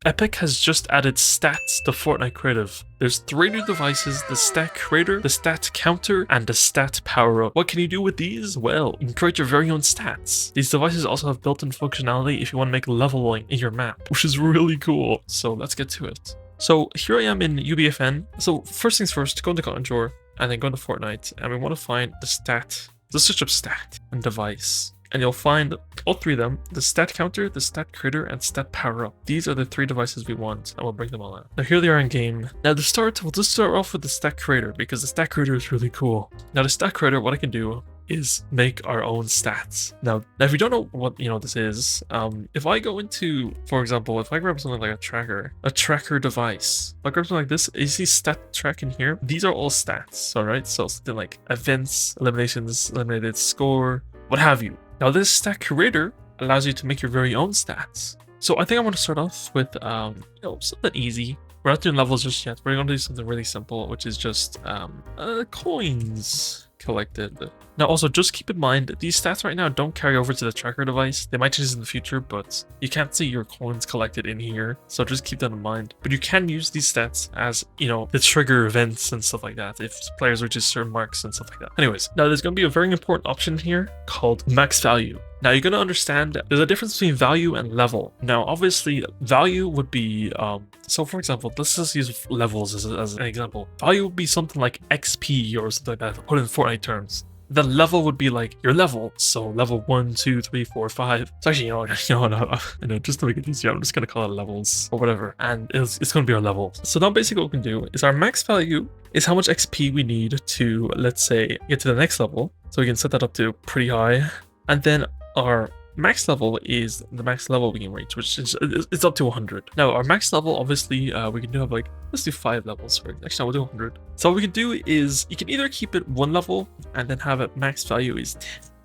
Epic has just added stats to Fortnite Creative. There's 3 new devices, the stat creator, the stat counter, and the stat power-up. What can you do with these? Well, you can create your very own stats. These devices also have built-in functionality if you want to make leveling in your map, which is really cool. So let's get to it. So here I am in UEFN. So first things first, go into content drawer and then go into Fortnite, and we want to find the stat. Let's search up stat and device. And you'll find all 3 of them, the stat counter, the stat creator, and stat power up. These are the 3 devices we want, and we'll bring them all out. Now here they are in game. Now to start, we'll just start off with the stat creator, because the stat creator is really cool. Now the stat creator, what I can do is make our own stats. Now if you don't know what this is, if I go into, for example, if I grab something like a tracker device, if I grab something like this, you see stat track in here? These are all stats, alright? So something like events, eliminations, eliminated score, what have you. Now this stat creator allows you to make your very own stats. So I think I want to start off with something easy. We're not doing levels just yet. We're going to do something really simple, which is just coins collected. Now also just keep in mind that these stats right now don't carry over to the tracker device. They might change in the future, but you can't see your coins collected in here, so just keep that in mind. But you can use these stats as, the trigger events and stuff like that if players reach certain marks and stuff like that. Anyways, now there's going to be a very important option here called max value. Now you're going to understand that there's a difference between value and level. Now obviously value would be, so for example, let's just use levels as an example. Value would be something like XP or something like that, put in Fortnite terms. The level would be like your level, so level 1, 2, 3, 4, 5. So actually, just to make it easier, I'm just gonna call it levels or whatever, and it's gonna be our level. So now basically what we can do is our max value is how much XP we need to, let's say, get to the next level. So we can set that up to pretty high, and then our max level is the max level we can reach, which is it's up to 100. Now our max level, obviously, we can do have let's do 5 levels for it. Actually, no, we'll do 100. So what we can do is you can either keep it 1 level and then have it max value is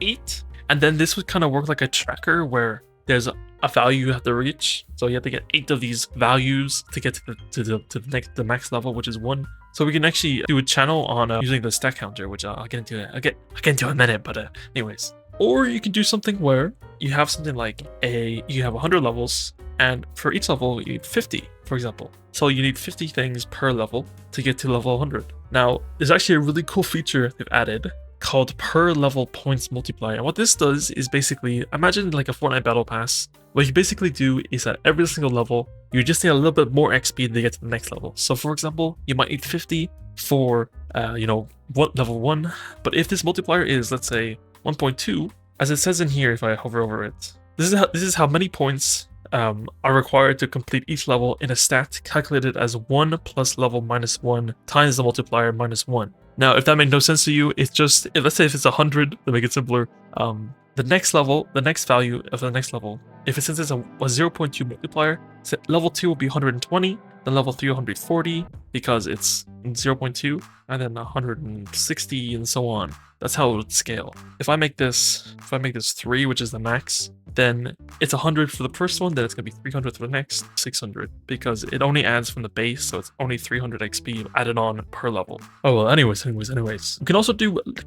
8, and then this would kind of work like a tracker where there's a value you have to reach. So you have to get 8 of these values to get to the max level, which is 1. So we can actually do a channel on using the stat counter, which I'll get into. I'll get into in a minute, but anyways. Or you can do something where you have something like you have 100 levels, and for each level you need 50, for example. So you need 50 things per level to get to level 100. Now, there's actually a really cool feature they've added called per level points multiplier. And what this does is basically, imagine like a Fortnite battle pass. What you basically do is at every single level, you just need a little bit more XP to get to the next level. So for example, you might need 50 for, level 1. But if this multiplier is, let's say, 1.2, as it says in here, if I hover over it, this is how many points are required to complete each level in a stat calculated as 1 plus level minus 1 times the multiplier minus 1. Now, if that made no sense to you, it's just, let's say if it's 100, to make it simpler, the next value of the next level, since it's a 0.2 multiplier, so level 2 will be 120, then level 3 140 because it's 0.2, and then 160 and so on. That's how it would scale. If I make this 3, which is the max, then it's 100 for the first one, then it's gonna be 300 for the next, 600, because it only adds from the base, so it's only 300 XP added on per level. Oh well, anyways. We can also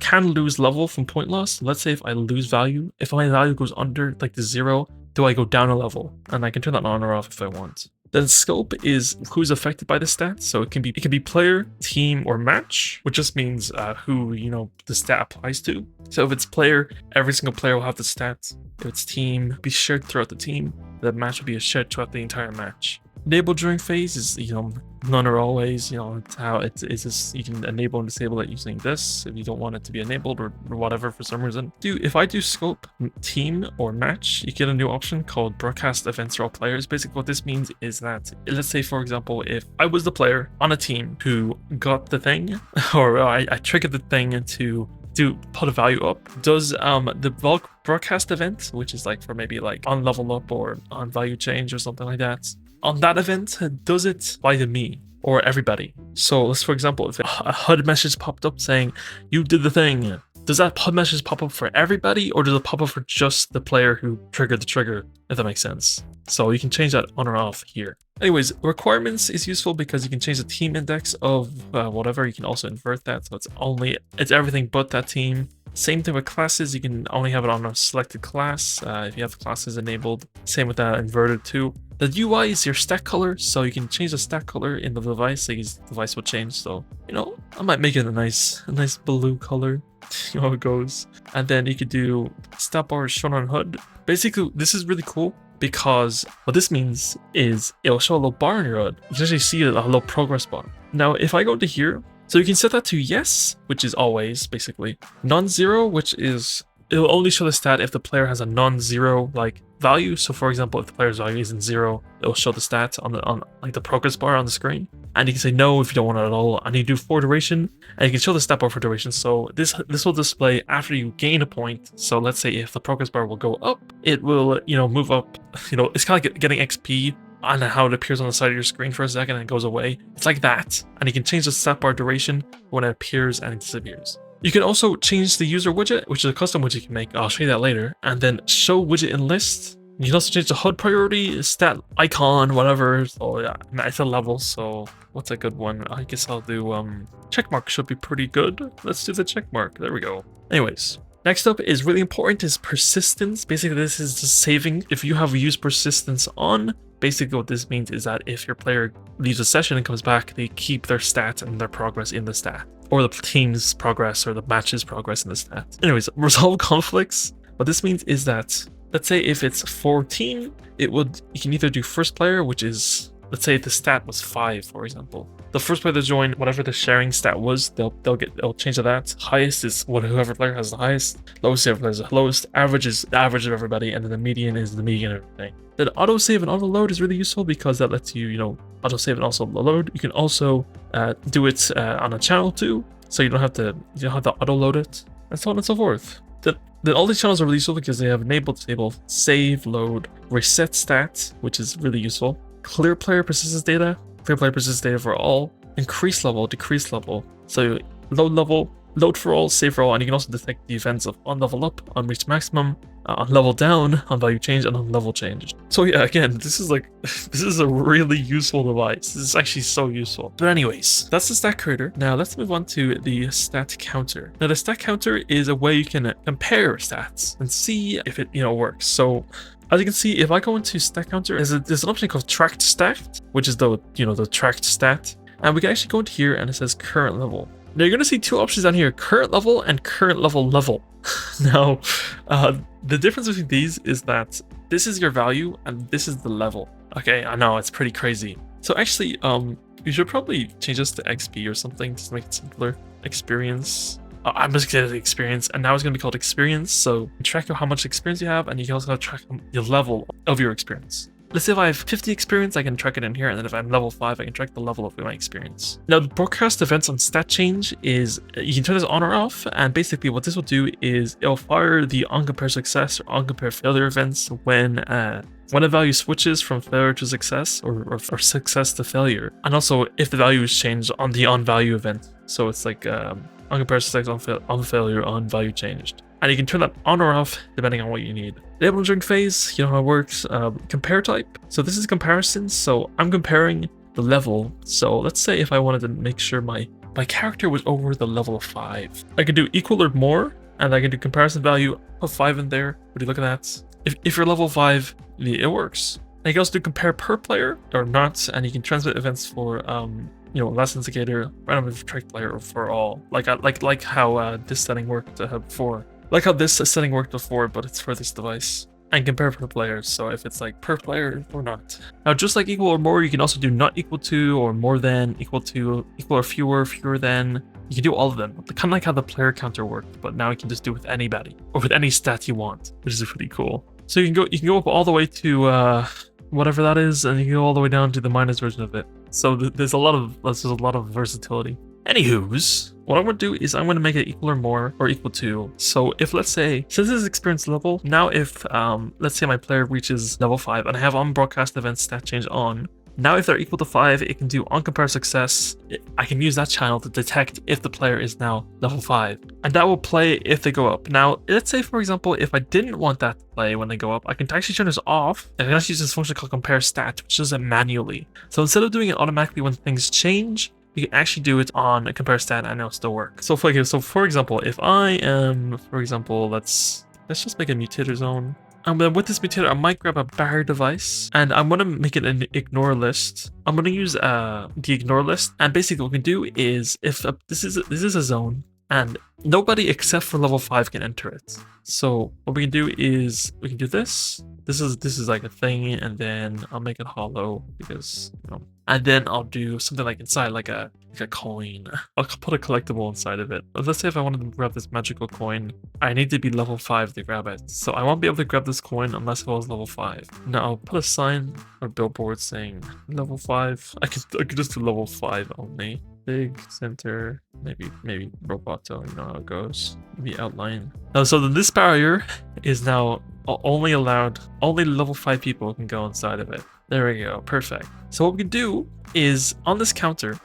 can lose level from point loss. Let's say if I lose value, if my value goes under like the 0, do I go down a level? And I can turn that on or off if I want. Then scope is who's affected by the stats. So it can be player, team, or match, which just means who the stat applies to. So if it's player, every single player will have the stats. If it's team, be shared throughout the team. The match will be shared throughout the entire match. Enable during phase is none or always. It's how it's just you can enable and disable it using this if you don't want it to be enabled or whatever for some reason. If I do scope, team, or match, you get a new option called broadcast events for all players. Basically what this means is that, let's say for example, if I was the player on a team who got the thing, or I triggered the thing to put a value up, does the broadcast event, which is like for maybe like on level up or on value change or something like that, on that event, does it apply to me or everybody? So let's, for example, if a HUD message popped up saying you did the thing, does that HUD message pop up for everybody, or does it pop up for just the player who triggered the trigger, if that makes sense? So you can change that on or off here. Anyways, requirements is useful because you can change the team index of whatever. You can also invert that, so it's everything but that team. Same thing with classes, you can only have it on a selected class if you have classes enabled. Same with that inverted too. The UI is your stack color, so you can change the stack color in the device, so the device will change. So, you know, I might make it a nice blue color. You know how it goes. And then you could do stat bar shown on HUD. Basically, this is really cool because what this means is it'll show a little bar in your HUD. You can actually see a little progress bar. Now, if I go to here, so you can set that to yes, which is always basically non-zero, which is it'll only show the stat if the player has a non-zero like value. So for example, if the player's value isn't 0, it'll show the stat on like the progress bar on the screen. And you can say no if you don't want it at all, and you do for duration, and you can show the stat bar for duration. So this will display after you gain a point. So let's say if the progress bar will go up, it will, you know, move up. You know, it's kind of like getting XP on how it appears on the side of your screen for a second and it goes away. It's like that. And you can change the stat bar duration when it appears and it disappears. You can also change the user widget, which is a custom widget you can make. I'll show you that later. And then show widget in list. You can also change the HUD priority, stat icon, whatever. So yeah, it's a level. So what's a good one? I guess I'll do checkmark should be pretty good. Let's do the checkmark. There we go. Anyways, next up is really important is persistence. Basically, this is just saving. If you have used persistence on, basically what this means is that if your player leaves a session and comes back, they keep their stats and their progress in the stat, or the team's progress or the match's progress in the stat. Anyways, resolve conflicts. What this means is that, let's say if it's 14, you can either do first player, which is, let's say if the stat was 5, for example. The first player to join whatever the sharing stat was, they'll change to that. Highest is whoever player has the highest. Lowest is whoever player has the lowest. Average is the average of everybody, and then the median is the median of everything. Then autosave and auto-load is really useful because that lets you, you know, autosave and also load. You can also do it on a channel too, so you don't have to auto-load it, and so on and so forth. Then all these channels are really useful because they have enabled, disable, save, load, reset stats, which is really useful. Clear player persistence data, clear player persistence data for all, increase level, decrease level. So load level, load for all, save for all, and you can also detect the events of on level up, on reach maximum, on level down, on value change, and on level changed. So yeah, again, this is a really useful device. This is actually so useful. But anyways, that's the stat creator. Now let's move on to the stat counter. Now the stat counter is a way you can compare stats and see if it, you know, works. So as you can see, if I go into stat counter, there's an option called tracked stat, which is the tracked stat. And we can actually go into here and it says current level. Now you're going to see two options down here, current level and current level. Now, the difference between these is that this is your value and this is the level. Okay, I know, it's pretty crazy. So actually, you should probably change this to XP or something to make it simpler. Experience. I'm just going to experience, and now it's going to be called experience. So track how much experience you have, and you can also track the level of your experience. Let's say if I have 50 experience, I can track it in here, and then if I'm level 5, I can track the level of my experience. Now, the broadcast events on stat change is, you can turn this on or off, and basically what this will do is it'll fire the on-compare success or on-compare failure events when a value switches from failure to success or success to failure, and also if the value is changed on the on-value event. So it's like on-compare success, on failure, on value changed. And you can turn that on or off depending on what you need. Label during phase, you know how it works. Compare type. So this is comparison. So I'm comparing the level. So let's say if I wanted to make sure my character was over the level of 5. I can do equal or more, and I can do comparison value, put 5 in there. Would you look at that? If you're level 5, it works. And you can also do compare per player or not, and you can transmit events for last indicator, random track player, or for all. Like how this setting worked before. Like how this setting worked before, but it's for this device. And compare per player, so if it's like per player or not. Now, just like equal or more, you can also do not equal to, or more than, equal to, equal or fewer than. You can do all of them, kind of like how the player counter worked, but now you can just do it with anybody, or with any stat you want, which is pretty cool. So you can go up all the way to whatever that is, and you can go all the way down to the minus version of it. So there's a lot of versatility. Anywho's, what I'm going to do is I'm going to make it equal or more or equal to. So if, let's say, since this is experience level, now if, let's say my player reaches level 5 and I have on broadcast event stat change on, now if they're equal to 5, it can do on compare success. I can use that channel to detect if the player is now level 5. And that will play if they go up. Now, let's say, for example, if I didn't want that to play when they go up, I can actually turn this off. And I can actually use this function called compare stat, which does it manually. So instead of doing it automatically when things change, you can actually do it on a compare stat and it'll still work. So for example, if I am, for example, let's just make a mutator zone. And then with this mutator, I might grab a barrier device and I'm going to make it an ignore list. I'm going to use the ignore list. And basically what we can do is if this is a zone and nobody except for level 5 can enter it. So what we can do is we can do this. This is like a thing, and then I'll make it hollow because, you know, and then I'll do something like inside like a coin. I'll put a collectible inside of it. Let's say if I wanted to grab this magical coin, I need to be level 5 to grab it. So I won't be able to grab this coin unless I was level 5. Now I'll put a sign or billboard saying level 5. I could just do level 5 only. Big center, maybe roboto, you know how it goes. The outline. Now, so this barrier is now only level 5 people can go inside of it. There we go, perfect. So what we can do is on this counter,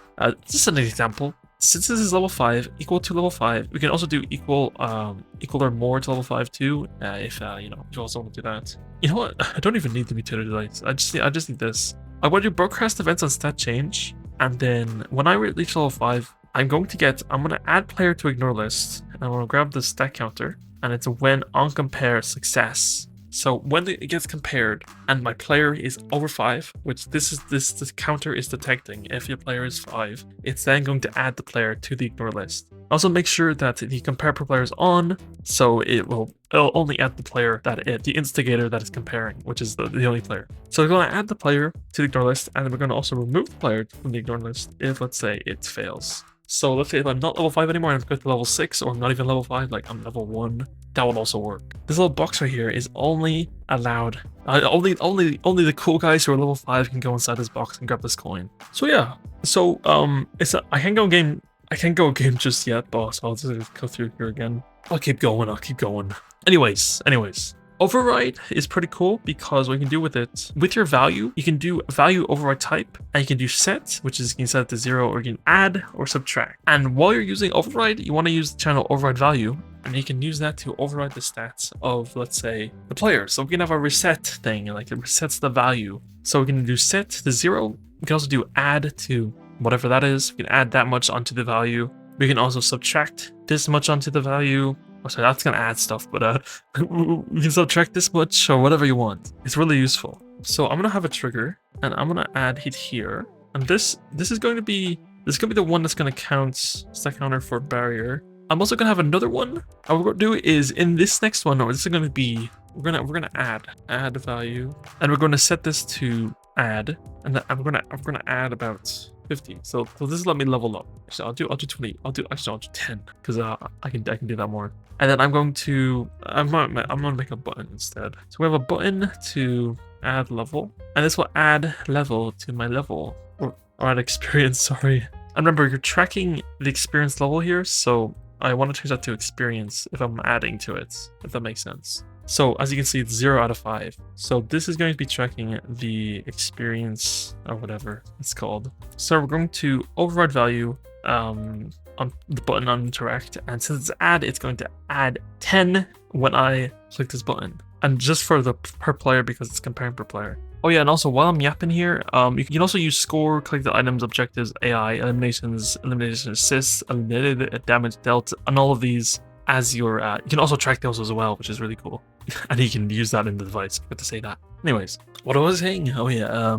just an example, since this is level 5, equal to level 5, we can also do equal or more to level 5 too, if you know, if you also want to do that. You know what, I don't even need the mutator device, I just need this. I want to do broadcast events on stat change, and then when I reach level 5, I'm going to add player to ignore list, and I'm going to grab the stat counter, and it's when on compare success. So when it gets compared and my player is over 5, which this counter is detecting if your player is 5, it's then going to add the player to the ignore list. Also make sure that the compare per player is on, so it'll only add the player the instigator that is comparing, which is the only player. So we're going to add the player to the ignore list, and then we're going to also remove the player from the ignore list if, let's say, it fails. So let's say if I'm not level 5 anymore and I'm going to level 6, or I'm not even level 5, like I'm level 1, that will also work. This little box right here is only allowed, only the cool guys who are level 5 can go inside this box and grab this coin. So yeah, so I can't go game just yet, boss. I'll just go through here again. I'll keep going. Anyways. Override is pretty cool because what you can do with it, with your value, you can do value override type, and you can do set, which is you can set it to 0, or you can add or subtract. And while you're using override, you want to use the channel override value, and you can use that to override the stats of, let's say, the player. So we can have a reset thing, like it resets the value. So we can do set to 0. We can also do add to whatever that is. We can add that much onto the value. We can also subtract this much onto the value. Oh, sorry, that's gonna add stuff, but we can subtract this much or whatever you want. It's really useful. So I'm gonna have a trigger, and I'm gonna add it here, and this is going to be the one that's gonna count stack counter for barrier. I'm also gonna have another one. What we're gonna do is in this next one, or this is gonna be we're gonna add value, and we're gonna set this to add, and I'm gonna add about 50. So this is let me level up. Actually, I'll do 20. I'll do 10 because I can do that more. And then I'm gonna make a button instead. So we have a button to add level, and this will add level to my level or add experience. Sorry. And remember, you're tracking the experience level here, so I want to change that to experience if I'm adding to it, if that makes sense. So as you can see, it's 0 out of 5. So this is going to be tracking the experience or whatever it's called. So we're going to override value on the button on interact, and since it's add, it's going to add 10 when I click this button, and just for the per player because it's comparing per player. Oh yeah, and also while I'm yapping here, you can also use score, collect the items, objectives, AI, eliminations, elimination assists, eliminated damage dealt, and all of these as your you can also track those as well, which is really cool. And you can use that in the device. Good to say that. Anyways, what I was saying, oh yeah,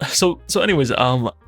so anyways,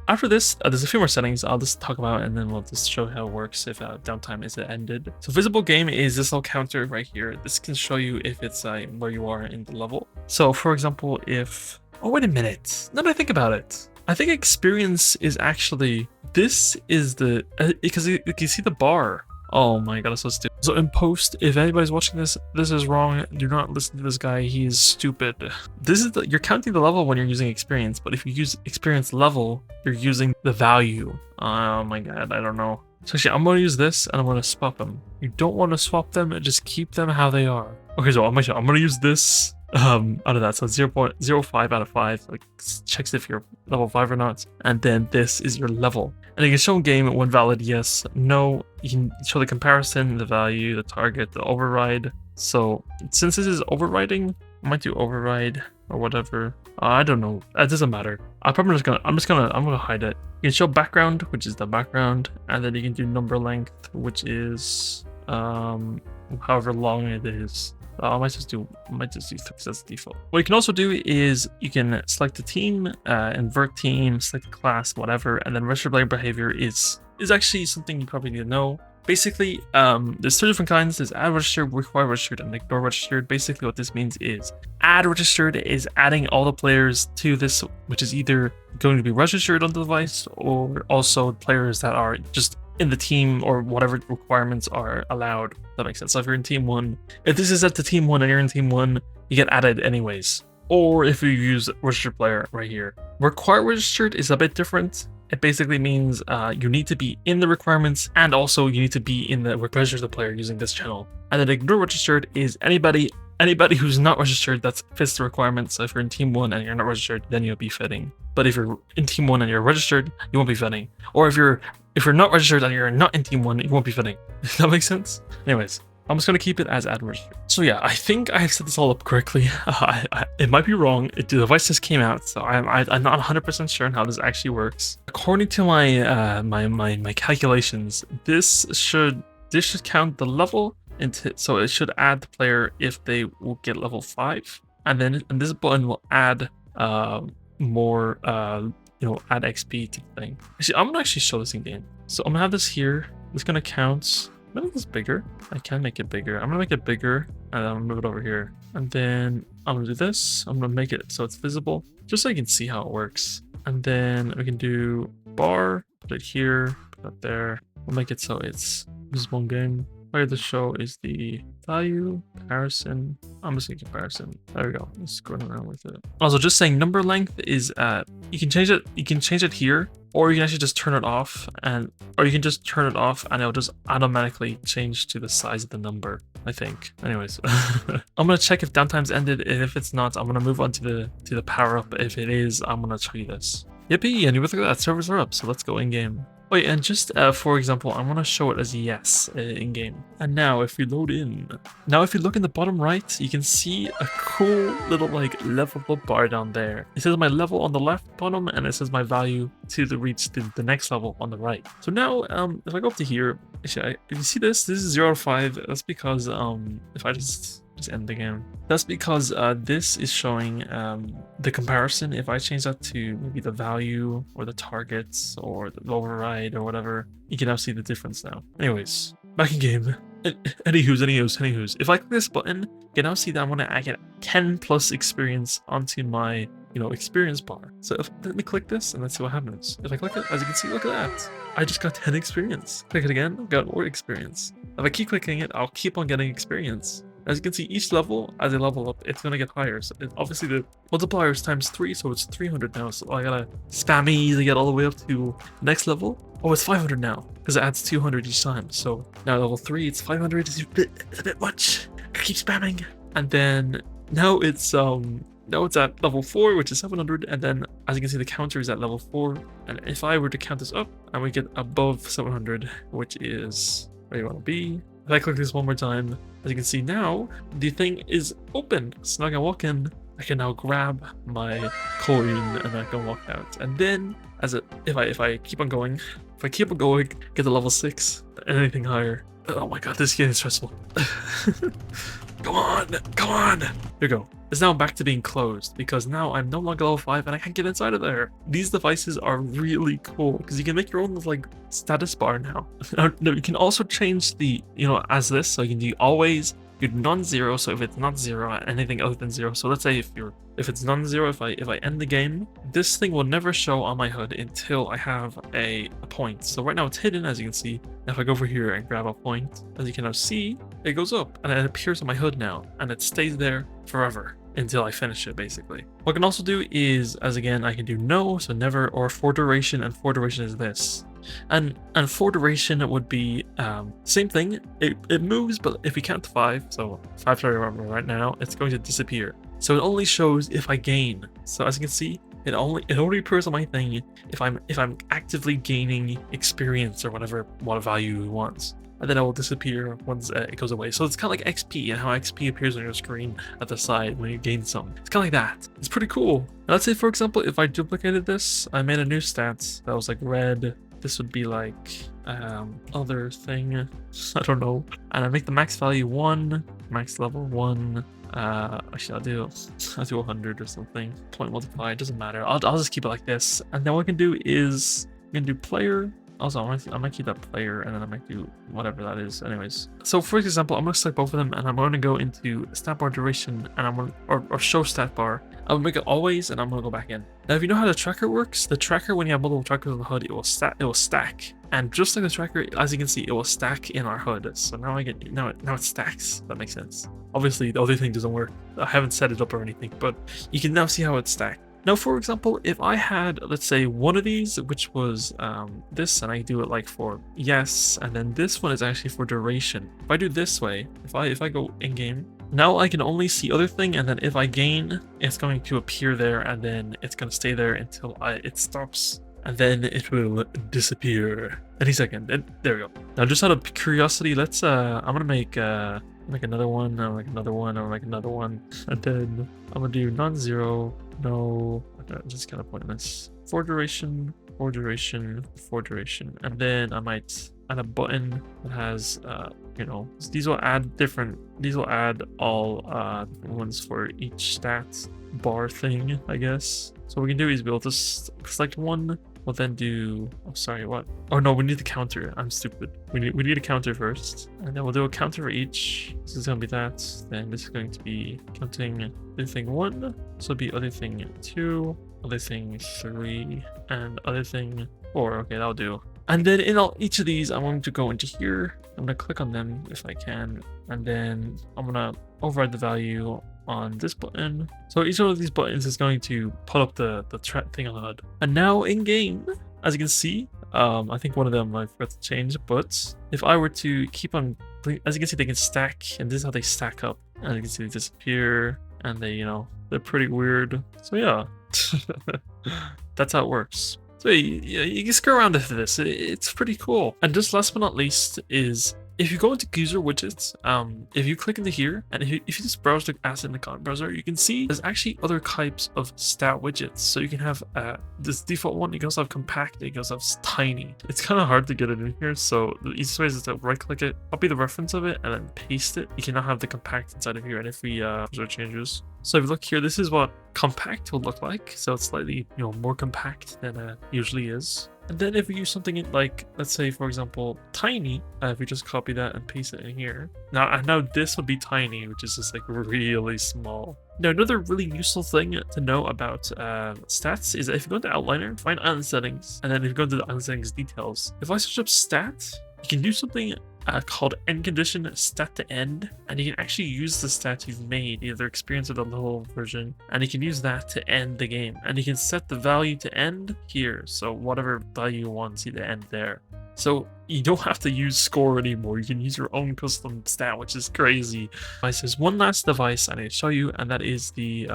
after this, there's a few more settings I'll just talk about, and then we'll just show how it works if downtime is ended. So visible game is this little counter right here. This can show you if it's where you are in the level. So for example, if oh wait a minute, now that I think about it, I think experience is actually this is the because you can see the bar. Oh my god, that's so stupid. So in post, if anybody's watching this, this is wrong. Do not listen to this guy. He is stupid. This is you're counting the level when you're using experience, but if you use experience level, you're using the value. Oh my god, I don't know. So actually, I'm going to use this, and I'm going to swap them. You don't want to swap them, just keep them how they are. Okay, so I'm going to use this out of that. So 0.05 out of 5, like checks if you're level 5 or not. And then this is your level. And you can show in game when valid, yes, no. You can show the comparison, the value, the target, the override. So since this is overriding, I might do override or whatever. I don't know. It doesn't matter. I'm gonna hide it. You can show background, which is the background, and then you can do number length, which is however long it is. I might just do 3 because that's the default. What you can also do is you can select the team, invert team, select the class, whatever, and then registered player behavior is actually something you probably need to know. Basically, there's 3 different kinds. There's add registered, require registered, and ignore registered. Basically, what this means is add registered is adding all the players to this, which is either going to be registered on the device or also players that are just in the team or whatever requirements are allowed. That makes sense. So if you're in team 1, if this is set to team 1 and you're in team 1, you get added anyways. Or if you use registered player right here. Require registered is a bit different. It basically means you need to be in the requirements and also you need to be in the registered player using this channel. And then ignore registered is anybody who's not registered that fits the requirements. So if you're in team 1 and you're not registered, then you'll be fitting. But if you're in team 1 and you're registered, you won't be fitting. Or if you're not registered and you're not in team 1, you won't be fitting. Does that make sense? Anyways, I'm just going to keep it as add registered. So yeah, I think I have set this all up correctly. It might be wrong. The device just came out, so I'm not 100% sure on how this actually works. According to my my calculations, this should count the level so it should add the player if they will get level 5, and this button will add more add XP to the thing. Actually, I'm gonna actually show this in game. So I'm gonna have this here. It's gonna count. I'm gonna make this bigger. I can make it bigger. I'm gonna make it bigger and then I'm gonna move it over here. And then I'm gonna do this. I'm gonna make it so it's visible, just so you can see how it works. And then we can do bar, put it here, put it there. We'll make it so it's visible in game. Where the show is the value comparison. I'm just saying comparison. There we go. Just scrolling around with it. Also, just saying number length is you can change it. You can change it here, or you can actually just turn it off, or you can just turn it off and it'll just automatically change to the size of the number, I think. Anyways, I'm gonna check if downtime's ended, and if it's not, I'm gonna move on to the power up. If it is, I'm gonna show you this. Yippee! And look at that, servers are up. So let's go in game. Wait, and just for example, I'm gonna show it as yes in game. And now if we load in, if you look in the bottom right, you can see a cool little like level up bar down there. It says my level on the left bottom, and it says my value to reach the next level on the right. So now if I go up to here, actually, if you see this is 0 to 5. That's because if I just end the game. That's because this is showing the comparison. If I change that to maybe the value or the targets or the override or whatever, you can now see the difference now. Anyways, back in game. Anywho's. If I click this button, you can now see that I get 10 plus experience onto my experience bar. So let me click this and let's see what happens. If I click it, as you can see, look at that. I just got 10 experience. Click it again, I've got more experience. If I keep clicking it, I'll keep on getting experience. As you can see, each level, as I level up, it's gonna get higher. So obviously the multiplier is times 3, so it's 300 now. So I gotta spam easy to get all the way up to next level. Oh, it's 500 now, because it adds 200 each time. So now level 3, it's 500. It's a bit much. I keep spamming. And then now it's at level 4, which is 700. And then as you can see, the counter is at level 4. And if I were to count this up, and we get above 700, which is where you want to be. If I click this one more time, as you can see now, the thing is open. So now I can walk in, I can now grab my coin and I can walk out. And then if I keep on going, get to level 6 and anything higher. Oh my god, this is getting stressful. Come on. Here we go. It's now back to being closed because now I'm no longer level 5 and I can't get inside of there. These devices are really cool because you can make your own like status bar now. No, you can also change the, as this, so you can do always, do non-zero. So if it's not 0, anything other than 0. So let's say if it's non-zero, if I end the game, this thing will never show on my HUD until I have a point. So right now it's hidden, as you can see. Now if I go over here and grab a point, as you can now see, it goes up and it appears on my HUD now, and it stays there forever until I finish it, basically. What I can also do is, as again, I can do no, so never, or for duration, and for duration is this. And for duration would be same thing. It moves, but if we count to 5, so 5 right now, it's going to disappear. So it only shows if I gain. So as you can see, it only appears on my thing if I'm actively gaining experience or what value we want. and then it will disappear once it goes away. So it's kind of like XP and how XP appears on your screen at the side when you gain some. It's kind of like that. It's pretty cool. Now, let's say, for example, if I duplicated this, I made a new stat that was like red. This would be like other thing, I don't know, and I make the max value 1, max level 1. Actually, I'll do 100 or something. Point multiply, it doesn't matter. I'll just keep it like this, and then what I can do is I'm gonna do player. Also, I might keep that player, and then I might do whatever that is. Anyways, so for example, I'm gonna select both of them, and I'm gonna go into stat bar duration, and I'm gonna or show stat bar. I'm gonna make it always, and I'm gonna go back in. Now, if you know how the tracker works, the tracker, when you have multiple trackers on the HUD, it will stack, and just like the tracker, as you can see, it will stack in our HUD. So now now it stacks. That makes sense. Obviously, the other thing doesn't work. I haven't set it up or anything, but you can now see how it's stacked. Now, for example, if I had, let's say, one of these, which was this, and I do it like for yes, and then this one is actually for duration. If I do this way, if I go in game, now I can only see other thing, and then if I gain, it's going to appear there, and then it's going to stay there until it stops, and then it will disappear any second. And there we go. Now, just out of curiosity, let's I'm gonna make another one, or make another one, or make another one, and then I'm gonna do non-zero. No, just kind of pointless. For duration, and then I might add a button that has, you know, these will add all different ones for each stat bar thing, I guess. So what we can do is we'll just select one. We'll then do, oh sorry, what? Oh no, we need the counter. I'm stupid. We need a counter first, and then we'll do a counter for each. This is gonna be that. Then this is going to be counting other thing 1. So it'll be other thing 2, other thing 3, and other thing 4. Okay, that'll do. And then in each of these, I'm going to go into here. I'm gonna click on them if I can, and then I'm gonna override the value on this button. So each one of these buttons is going to put up the thing on the HUD. And now in game, as you can see, I think one of them I forgot to change, but if I were to keep on, as you can see, they can stack, and this is how they stack up. As you can see, they disappear, and they, you know, they're pretty weird. So yeah, that's how it works. So you can screw around with this. It's pretty cool. And just last but not least is, if you go into user widgets, if you click into here, and if you just browse the asset in the comment browser, you can see there's actually other types of stat widgets. So you can have this default one. You can also have compact. You can also have tiny. It's kind of hard to get it in here. So the easiest way is to right click it, copy the reference of it, and then paste it. You can now have the compact inside of here, and if we browser changes. So if you look here, this is what compact will look like. So it's slightly, you know, more compact than it usually is. And then if we use something like, let's say, for example, tiny, if we just copy that and paste it in here. Now this would be tiny, which is just like really small. Now, another really useful thing to know about stats is that if you go into Outliner, find island settings, and then if you go into the island settings details, if I search up stats, you can do something called end condition stat to end, and you can actually use the stats you've made, either experience or the level version, and you can use that to end the game, and you can set the value to end here. So whatever value you want, see the end there. So you don't have to use score anymore. You can use your own custom stat, which is crazy. There's one last device I need to show you, and that is the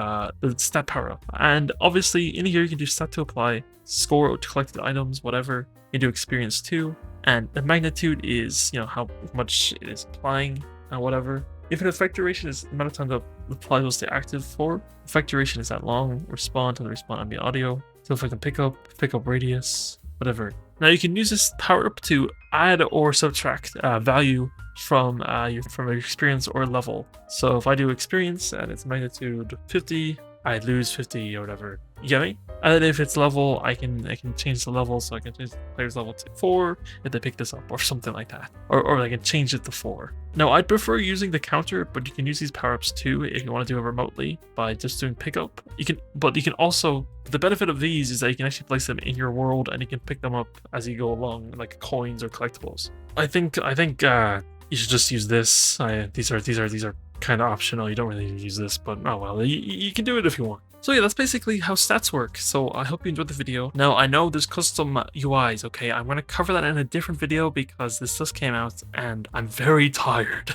stat power up. And obviously in here you can do stat to apply, score to collected items, whatever. You can do experience too. And the magnitude is, you know, how much it is applying and whatever. If an effect duration is the amount of time the apply will stay active for, effect duration is that long, respond to the respawn on the audio, so if I can pick up radius, whatever. Now you can use this power up to add or subtract value from your experience or level. So if I do experience and it's magnitude 50, I lose 50 or whatever. You get me? And then if it's level, I can change the level, so I can change the player's level to 4 if they pick this up or something like that. Or I can change it to 4. Now I'd prefer using the counter, but you can use these power-ups too if you want to do it remotely by just doing pickup. You can also, the benefit of these is that you can actually place them in your world and you can pick them up as you go along, like coins or collectibles. I think you should just use this. These are kind of optional. You don't really need to use this, but oh well, you can do it if you want. So yeah, that's basically how stats work. So I hope you enjoyed the video. Now I know there's custom UIs, okay? I'm going to cover that in a different video because this just came out and I'm very tired.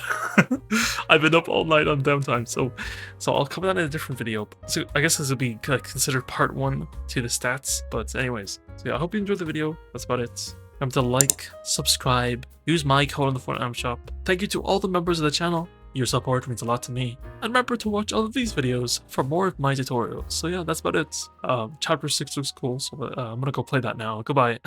I've been up all night on downtime, so I'll cover that in a different video. So I guess this will be considered part 1 to the stats. But anyways, so yeah, I hope you enjoyed the video. That's about it. Remember to like, subscribe, use my code in the Fortnite shop. Thank you to all the members of the channel. Your support means a lot to me. And remember to watch all of these videos for more of my tutorials. So yeah, that's about it. Chapter 6 looks cool, so I'm gonna go play that now. Goodbye.